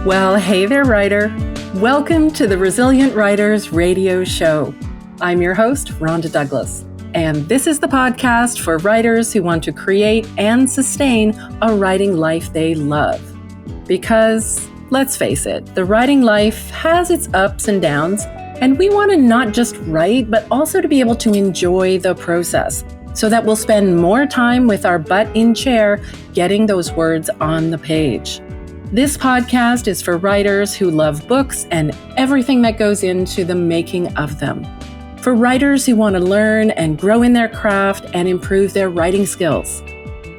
Well, hey there, writer. Welcome to the Resilient Writers Radio Show. I'm your host, Rhonda Douglas, and this is the podcast for writers who want to create and sustain a writing life they love. Because, let's face it, the writing life has its ups and downs, and we want to not just write, but also to be able to enjoy the process, so that we'll spend more time with our butt in chair getting those words on the page. This podcast is for writers who love books and everything that goes into the making of them. For writers who want to learn and grow in their craft and improve their writing skills.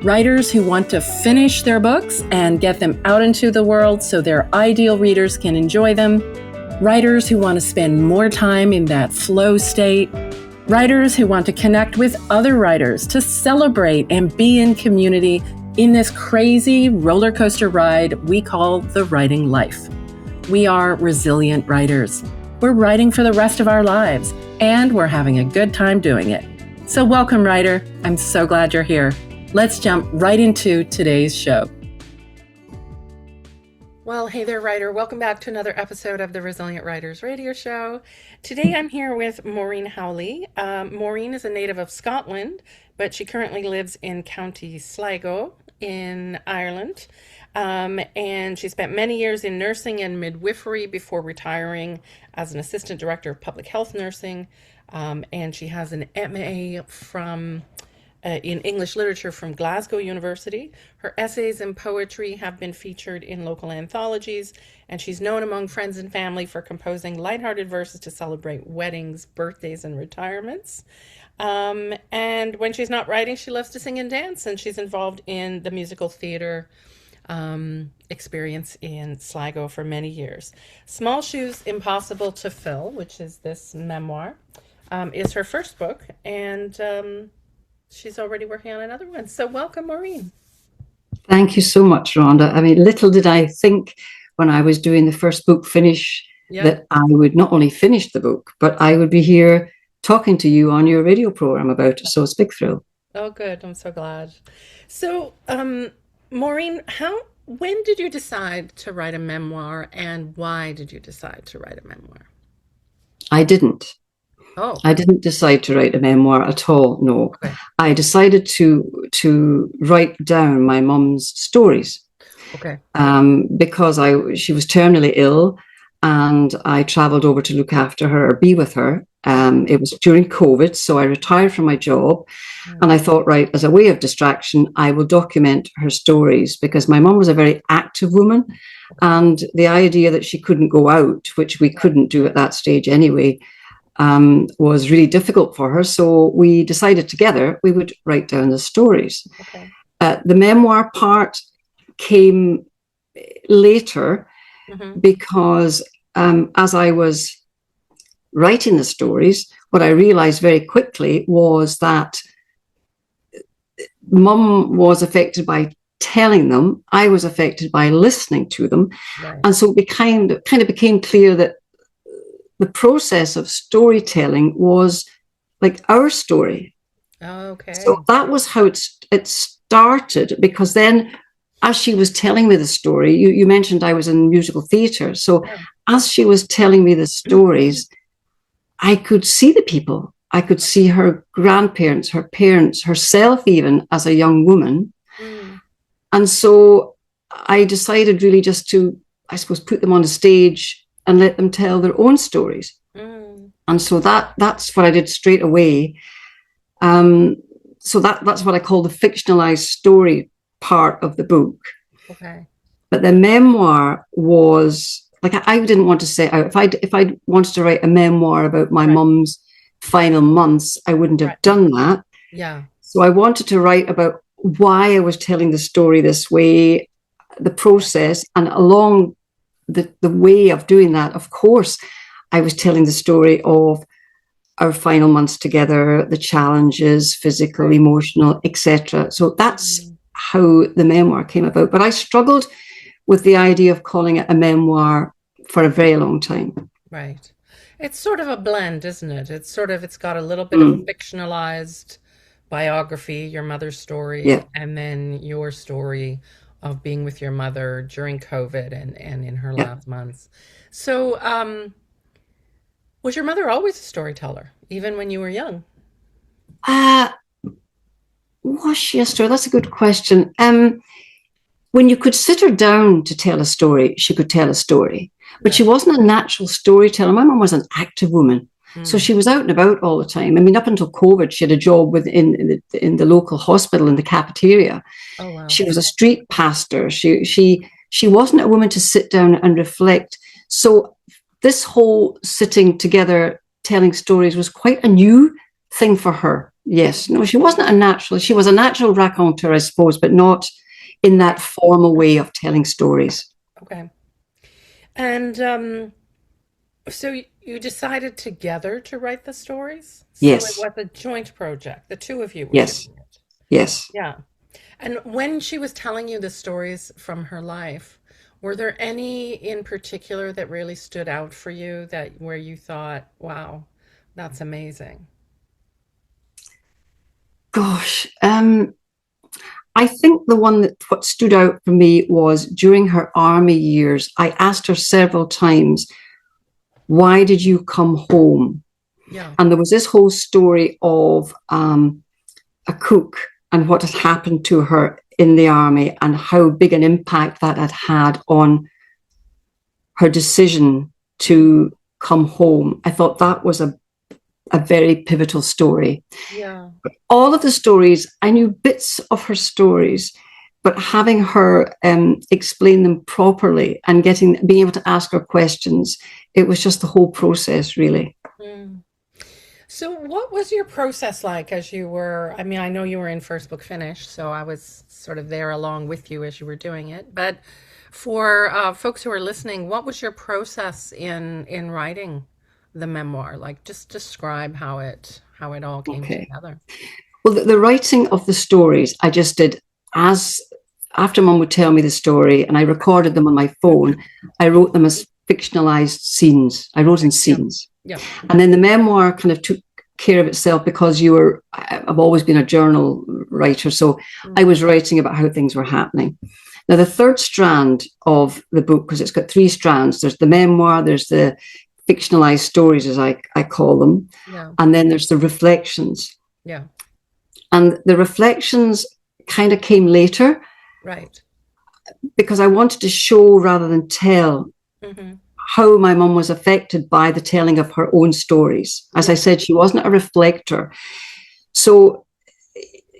Writers who want to finish their books and get them out into the world so their ideal readers can enjoy them. Writers who want to spend more time in that flow state. Writers who want to connect with other writers to celebrate and be in community in this crazy roller coaster ride we call the writing life. We are resilient writers. We're writing for the rest of our lives, and we're having a good time doing it. So welcome, writer. I'm so glad you're here. Let's jump right into today's show. Well, hey there, writer. Welcome back to another episode of the Resilient Writers Radio Show. Today I'm here with Maureen Howley. Maureen is a native of Scotland, but she currently lives in County Sligo in Ireland. And she spent many years in nursing and midwifery before retiring as an assistant director of public health nursing. And she has an MA in English literature from Glasgow University. Her essays and poetry have been featured in local anthologies, and she's known among friends and family for composing lighthearted verses to celebrate weddings, birthdays, and retirements. And when she's not writing, she loves to sing and dance, and she's involved in the musical theater experience in Sligo for many years. Small Shoes, Impossible to Fill, which is this memoir, is her first book, and she's already working on another one. So welcome, Maureen. Thank you so much, Rhonda. I mean, little did I think when I was doing the first book finish that I would not only finish the book, but I would be here talking to you on your radio program about it. So it's a big thrill. Oh, good. I'm so glad. So, Maureen, when did you decide to write a memoir, and why did you decide to write a memoir? I didn't. Oh. I didn't decide to write a memoir at all, no. Okay. I decided to write down my mum's stories. Okay. Because she was terminally ill, and I traveled over to look after her or be with her. It was during COVID, so I retired from my job, and I thought, right, as a way of distraction, I will document her stories, because my mum was a very active woman, and the idea that she couldn't go out, which we couldn't do at that stage anyway, was really difficult for her. So we decided together we would write down the stories. Okay. The memoir part came later because as I was writing the stories, what I realized very quickly was that Mum was affected by telling them, I was affected by listening to them. Right. And so it kind of became clear that the process of storytelling was like our story. Okay. So that was how it started, because then as she was telling me the story, you mentioned I was in musical theatre. So as she was telling me the stories, I could see the people. I could see her grandparents, her parents, herself even as a young woman. And so I decided really just to, I suppose, put them on the stage and let them tell their own stories. And so that's what I did straight away. So that's what I call the fictionalized story part of the book. Okay. But the memoir was, like, I didn't want to set out, if I wanted to write a memoir about my mum's final months, I wouldn't have done that. Yeah. So I wanted to write about why I was telling the story this way, the process, and along the way of doing that, of course, I was telling the story of our final months together, the challenges, physical, emotional, etc. So that's how the memoir came about. But I struggled with the idea of calling it a memoir for a very long time. Right. It's sort of a blend, isn't it? It's got a little bit of fictionalized biography, your mother's story, and then your story of being with your mother during COVID and in her Yeah. last months. So, was your mother always a storyteller, even when you were young? Uh, was she a story? That's a good question. When you could sit her down to tell a story, she could tell a story. But she wasn't a natural storyteller. My mum was an active woman. So she was out and about all the time. I mean, up until COVID, she had a job in the local hospital in the cafeteria. Oh, wow. She was a street pastor. She wasn't a woman to sit down and reflect. So this whole sitting together, telling stories was quite a new thing for her. Yes. No, she wasn't a natural. She was a natural raconteur, I suppose, but not in that formal way of telling stories. Okay. And so you decided together to write the stories? Yes. So it was a joint project. The two of you were Yes. doing it. Yes. Yeah. And when she was telling you the stories from her life, were there any in particular that really stood out for you that where you thought, wow, that's amazing? Gosh. I think the one that what stood out for me was during her army years, I asked her several times, why did you come home? Yeah. And there was this whole story of a cook and what had happened to her in the army and how big an impact that had had on her decision to come home. I thought that was a very pivotal story. Yeah. All of the stories, I knew bits of her stories, but having her explain them properly and being able to ask her questions, it was just the whole process, really. Mm. So what was your process like as you were, I mean, I know you were in first book finish, so I was sort of there along with you as you were doing it. But for folks who are listening, what was your process in writing the memoir? Like, just describe how it all came together. Well, the writing of the stories, I just did after Mum would tell me the story and I recorded them on my phone, I wrote them as fictionalized scenes. I wrote in scenes. Yeah. And then the memoir kind of took care of itself because I've always been a journal writer. So I was writing about how things were happening. Now, the third strand of the book, because it's got three strands, there's the memoir, there's the fictionalized stories, as I call them. Yeah. And then there's the reflections. Yeah. And the reflections kind of came later. Right. Because I wanted to show rather than tell how my mum was affected by the telling of her own stories. As I said, she wasn't a reflector. So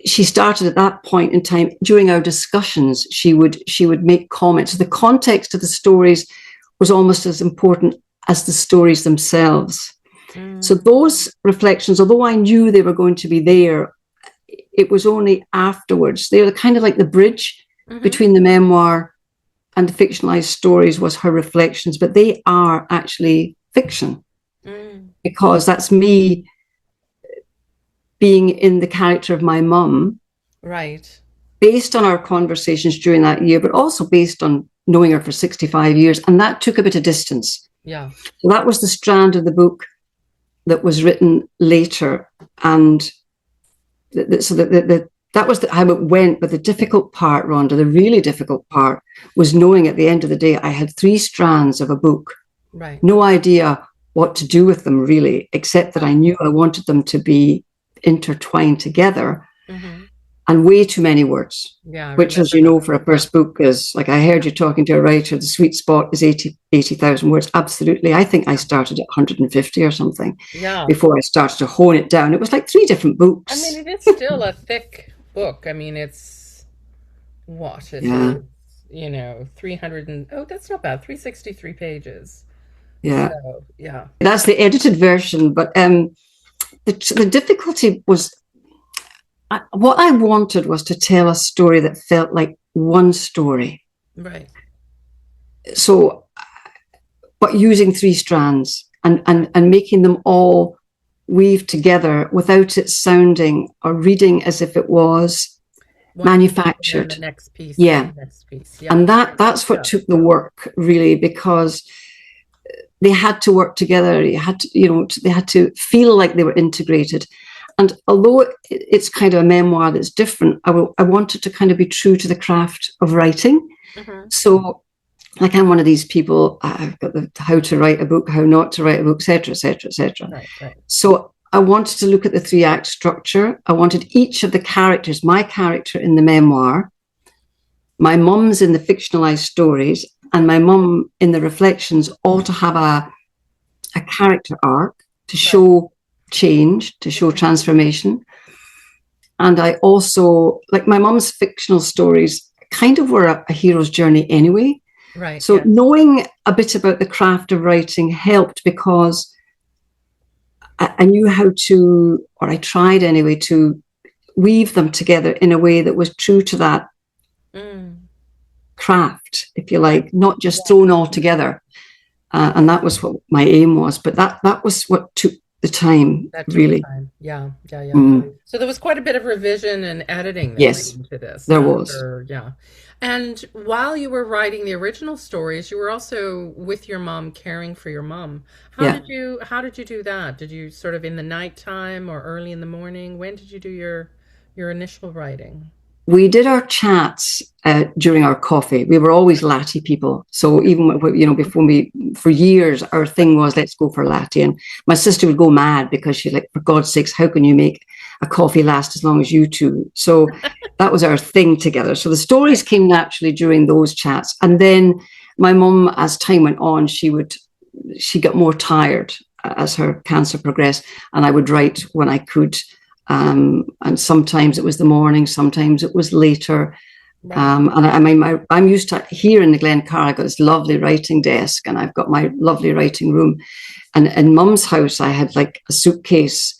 she started at that point in time. During our discussions, she would make comments. The context of the stories was almost as important as the stories themselves. So those reflections, although I knew they were going to be there, it was only afterwards. They were kind of like the bridge between the memoir and the fictionalized stories was her reflections, but they are actually fiction because that's me being in the character of my mum. Right. Based on our conversations during that year, but also based on knowing her for 65 years. And that took a bit of distance. Yeah. So that was the strand of the book that was written later. And so that was how it went. But the difficult part, Rhonda, the really difficult part was knowing at the end of the day, I had three strands of a book. Right. No idea what to do with them really, except that I knew I wanted them to be intertwined together. And way too many words, which, as you know, for a first book is like, I heard you talking to a writer, the sweet spot is 80,000 words. Absolutely. I think I started at 150 or something before I started to hone it down. It was like three different books. I mean, it is still a thick book. I mean, it's what? It is, 300 that's not bad. 363 pages. Yeah. So, yeah. That's the edited version. But the difficulty was, what I wanted was to tell a story that felt like one story. Right. So, but using three strands and making them all weave together without it sounding or reading as if it was manufactured. The next piece. Yeah. The next piece. Yeah. And that's what took the work, really, because they had to work together. They had to feel like they were integrated. And although it's kind of a memoir that's different, I wanted to kind of be true to the craft of writing. Mm-hmm. So, like, I'm one of these people, I've got the how to write a book, how not to write a book, etc., etc., etc. Right. So I wanted to look at the 3-act structure. I wanted each of the characters, my character in the memoir, my mum's in the fictionalized stories, and my mum in the reflections, all to have a character arc to show change, to show transformation. And I also, like, my mum's fictional stories kind of were a hero's journey anyway. Right. So knowing a bit about the craft of writing helped, because I knew how to, or I tried anyway, to weave them together in a way that was true to that craft, if you like, not just thrown all together. And that was what my aim was. But that was what took the time, really. Yeah. So there was quite a bit of revision and editing that went into this. There was. Yeah. And while you were writing the original stories, you were also with your mom, caring for your mom. How did you do that? Did you sort of in the nighttime or early in the morning? When did you do your initial writing? We did our chats during our coffee. We were always latte people. So even, before for years, our thing was, let's go for latte. And my sister would go mad because she's like, for God's sakes, how can you make a coffee last as long as you two? So that was our thing together. So the stories came naturally during those chats. And then my mum, as time went on, she got more tired as her cancer progressed. And I would write when I could. And sometimes it was the morning, sometimes it was later. Right. And I'm used to, here in the Glencar, I've got this lovely writing desk, and I've got my lovely writing room. And in Mum's house, I had like a suitcase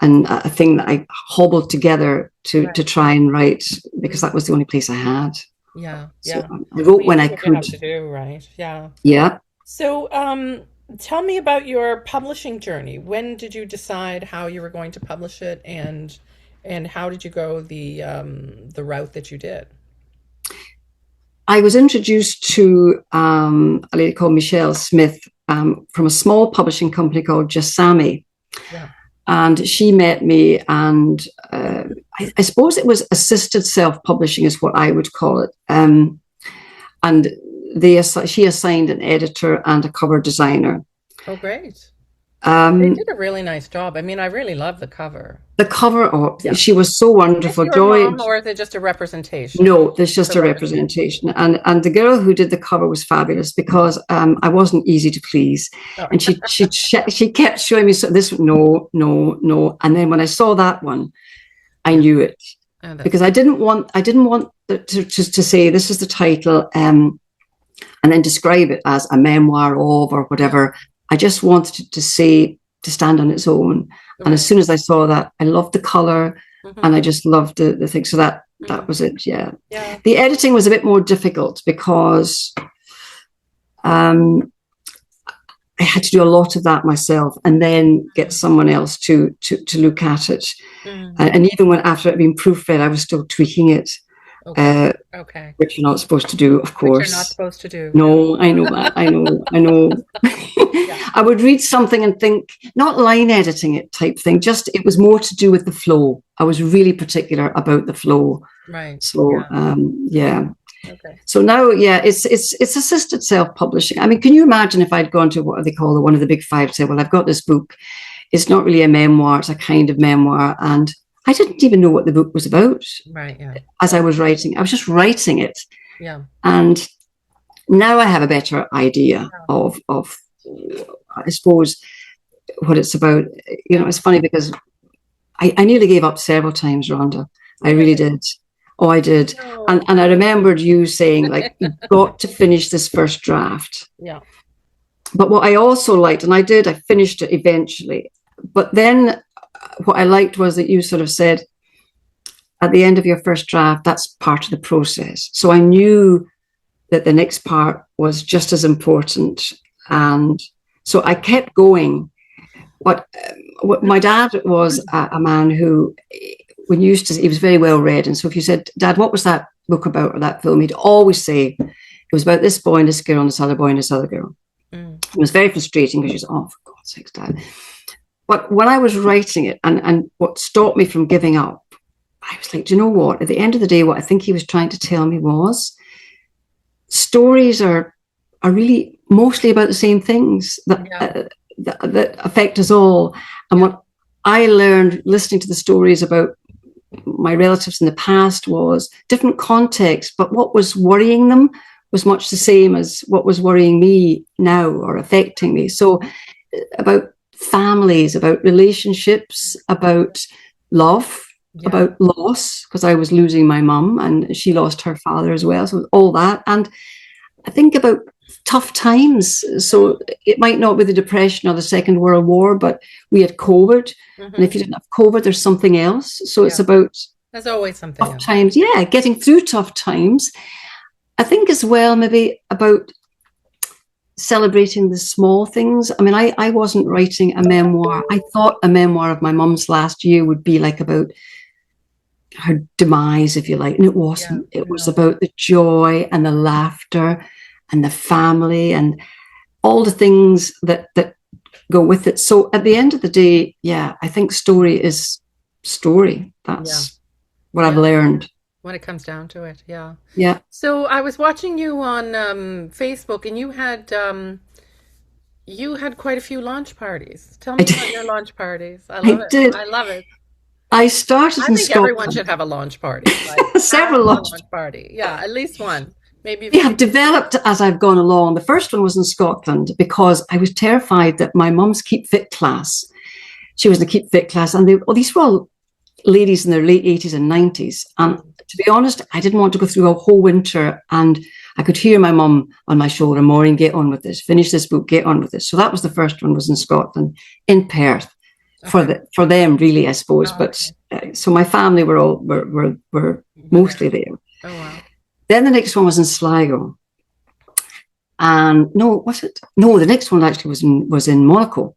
and a thing that I hobbled together to try and write, because that was the only place I had. Yeah. So I wrote when I could. Have to do, right? Yeah. Yeah. So, tell me about your publishing journey. When did you decide how you were going to publish it, and how did you go the route that you did? I was introduced to a lady called Michelle Smith from a small publishing company called Jasami. Yeah. And she met me, and I suppose it was assisted self-publishing is what I would call it. And she assigned an editor and a cover designer. Oh, great. They did a really nice job. I mean, I really love the cover. The cover, she was so wonderful. Joy, mom, or is it just a representation? No, there's just a representation. And the girl who did the cover was fabulous, because I wasn't easy to please. Oh. And she kept showing me this, no. And then when I saw that one, I knew it. Because I didn't want to say this is the title and then describe it as a memoir of or whatever. I just wanted it to stand on its own. Okay. And as soon as I saw that, I loved the color, and I just loved the thing. So that was it. Yeah. The editing was a bit more difficult because I had to do a lot of that myself, and then get someone else to look at it. And even after it had been proofread, I was still tweaking it. Okay. Which you're not supposed to do, of course. Which you're not supposed to do. No, I know that. I know. Yeah. I would read something and think, not line editing it type thing, just it was more to do with the flow. I was really particular about the flow. Right. So, yeah. Okay. So now, it's assisted self-publishing. I mean, can you imagine if I'd gone to what they call one of the big five, say, well, I've got this book. It's not really a memoir. It's a kind of memoir. And I didn't even know what the book was about. Right, yeah. As I was writing. I was just writing it. Yeah. And now I have a better idea of I suppose, what it's about. You know, it's funny because I nearly gave up several times, Rhonda. I really did. Oh, I did. No. And I remembered you saying, like, you've got to finish this first draft. Yeah. But what I also liked, and I finished it eventually. But then what I liked was that you sort of said, at the end of your first draft, that's part of the process. So I knew that the next part was just as important. And so I kept going. What my dad was a man who, when you used to, he was very well read. And so if you said, Dad, what was that book about or that film? He'd always say, it was about this boy and this girl and this other boy and this other girl. It was very frustrating because she was, oh, for God's sakes, Dad. But when I was writing it, and what stopped me from giving up, I was like, do you know what? At the end of the day, what I think he was trying to tell me was stories are really mostly about the same things that affect us all. And what I learned listening to the stories about my relatives in the past was different context, but what was worrying them was much the same as what was worrying me now or affecting me. So about families, about relationships, about love, about loss, because I was losing my mum and she lost her father as well. So all that. And I think about tough times. So it might not be the Depression or the Second World War, but we had COVID. And if you didn't have COVID, there's something else. So it's about there's always something tough times. Yeah, getting through tough times. I think as well, maybe about celebrating the small things. I mean, I wasn't writing a memoir. I thought a memoir of my mum's last year would be like about her demise, if you like, and it wasn't. It was about the joy and the laughter and the family and all the things that go with it. So at the end of the day, I think story is story. That's what I've learned. When it comes down to it, Yeah. So I was watching you on Facebook, and you had quite a few launch parties. Tell me about your launch parties. I love it. I love it. I started in Scotland. I think everyone should have a launch party. Like, several launch party. Yeah, at least one. Maybe they have developed as I've gone along. The first one was in Scotland because I was terrified that my mum's Keep Fit class, she was in the Keep Fit class, and these were all ladies in their late 80s and 90s. And to be honest, I didn't want to go through a whole winter, and I could hear my mum on my shoulder, Maureen, get on with this, finish this book, get on with this. So that was the first one, was in Scotland, in Perth, for them really, I suppose. But so my family were mostly there. Oh wow. Then the next one was in Sligo. And the next one actually was in Monaco.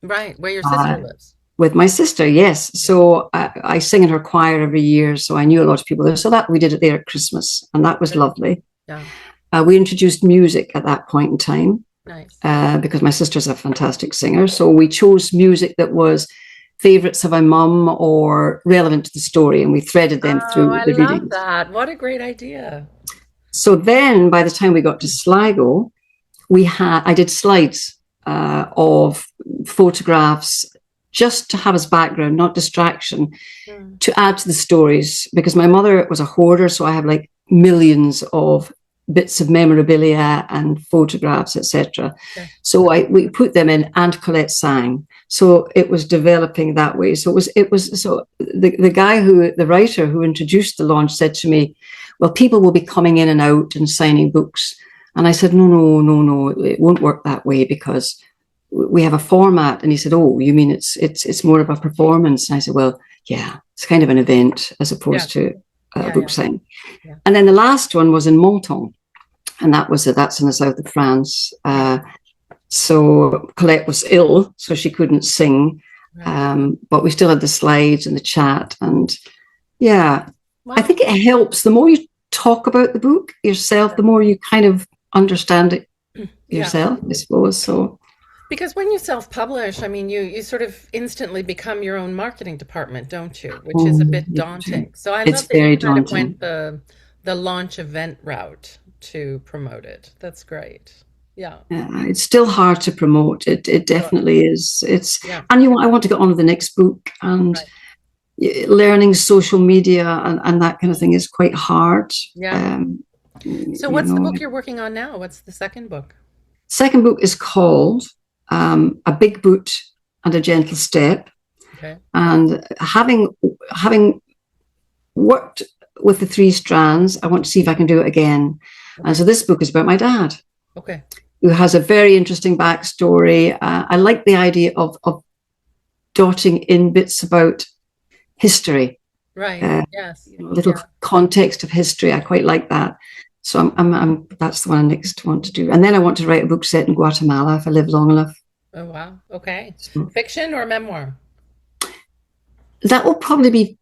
Right, where your sister lives. With my sister, yes. So I sing in her choir every year, so I knew a lot of people there. So that we did it there at Christmas, and that was lovely. Yeah. We introduced music at that point in time. Nice. Because my sister's a fantastic singer. So we chose music that was favourites of my mum or relevant to the story, and we threaded them through the readings. I love that. What a great idea. So then by the time we got to Sligo, I did slides of photographs just to have as background, not distraction, to add to the stories, because my mother was a hoarder, so I have like millions of bits of memorabilia and photographs, etc. Okay. So we put them in, and Colette sang. So it was developing that way. So it was so the writer who introduced the launch said to me, well, people will be coming in and out and signing books. And I said, no, it won't work that way, because we have a format. And he said, oh, you mean it's more of a performance? And I said, well, yeah, it's kind of an event as opposed to a book signing. Yeah. And then the last one was in Menton, and that's in the south of France. So Colette was ill, so she couldn't sing, but we still had the slides and the chat. And I think it helps. The more you talk about the book yourself, the more you kind of understand it yourself, I suppose. So, because when you self-publish, I mean, you sort of instantly become your own marketing department, don't you? Which is a bit daunting. So I love that you kind of went the launch event route to promote it. That's great. Yeah, it's still hard to promote. It definitely is. And I want to get on with the next book, and learning social media and that kind of thing is quite hard. Yeah. So what's the book you're working on now? What's the second book? Second book is called A Big Boot and a Gentle Step. Okay. And having worked with the three strands, I want to see if I can do it again. Okay. And so this book is about my dad. Okay. Who has a very interesting backstory. I like the idea of dotting in bits about history. Right. Yes. Little context of history. I quite like that. So I'm that's the one I next want to do. And then I want to write a book set in Guatemala if I live long enough. Oh wow. Okay. So, fiction or memoir? That will probably be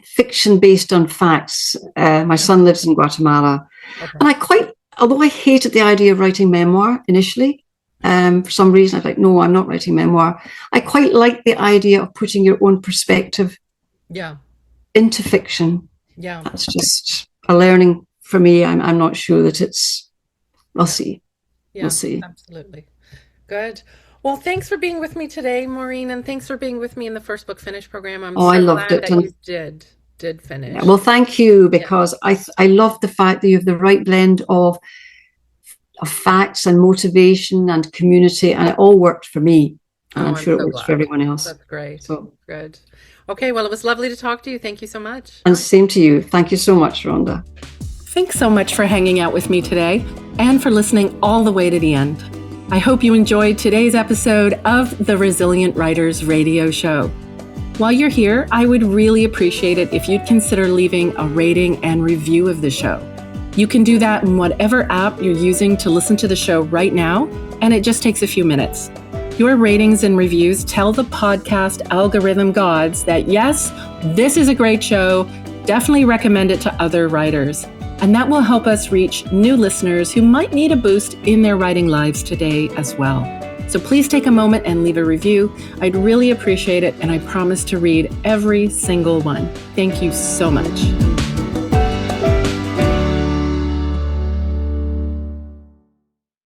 fiction based on facts. My son lives in Guatemala, and although I hated the idea of writing memoir initially, For some reason, I was like, no, I'm not writing memoir. I quite like the idea of putting your own perspective into fiction. Yeah. That's just a learning for me. I'm not sure that it's, we'll see. Yeah, we'll see. Absolutely. Good. Well, thanks for being with me today, Maureen, and thanks for being with me in the First Book Finish program. I'm so I loved glad it. that you did finish. Yeah, well, thank you, because I love the fact that you have the right blend of facts and motivation and community, and it all worked for me. And I'm sure it works for everyone else. That's great. So good. Okay, well, it was lovely to talk to you. Thank you so much. And same to you. Thank you so much, Rhonda. Thanks so much for hanging out with me today and for listening all the way to the end. I hope you enjoyed today's episode of the Resilient Writers Radio Show. While you're here, I would really appreciate it if you'd consider leaving a rating and review of the show. You can do that in whatever app you're using to listen to the show right now, and it just takes a few minutes. Your ratings and reviews tell the podcast algorithm gods that yes, this is a great show. Definitely recommend it to other writers. And that will help us reach new listeners who might need a boost in their writing lives today as well. So please take a moment and leave a review. I'd really appreciate it, and I promise to read every single one. Thank you so much.